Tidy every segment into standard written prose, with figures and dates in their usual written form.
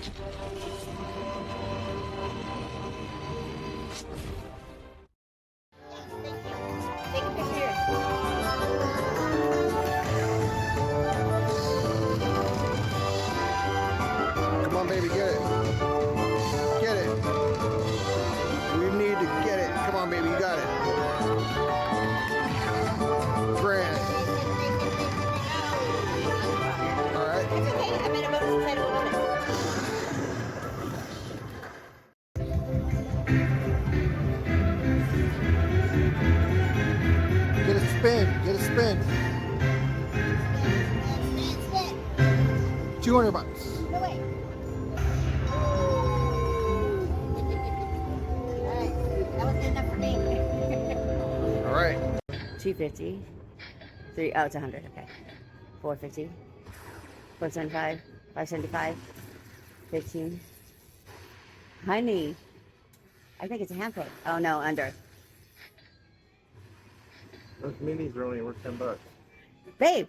Take a picture here. Come on, baby, get it. Get it. We need to get it. Come on, baby, you got it. Grand. All right. It's okay. I made a bonus inside of a bonus. Get a spin. Get a spin. Spin. 200 bucks. No way. Alright. That was good enough for me. All right. 250. 3. Oh, it's 100. Okay. 450. 475. 575. 15. Honey. I think it's a hand pay. Oh no, under. Those minis are only worth 10 bucks. Babe.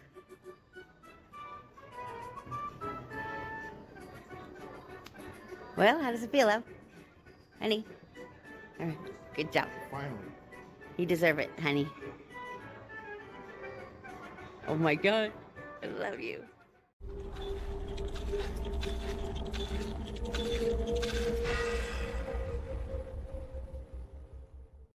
Well, how does it feel, Al? Honey. All right. Good job. Finally. You deserve it, honey. Oh my God. I love you.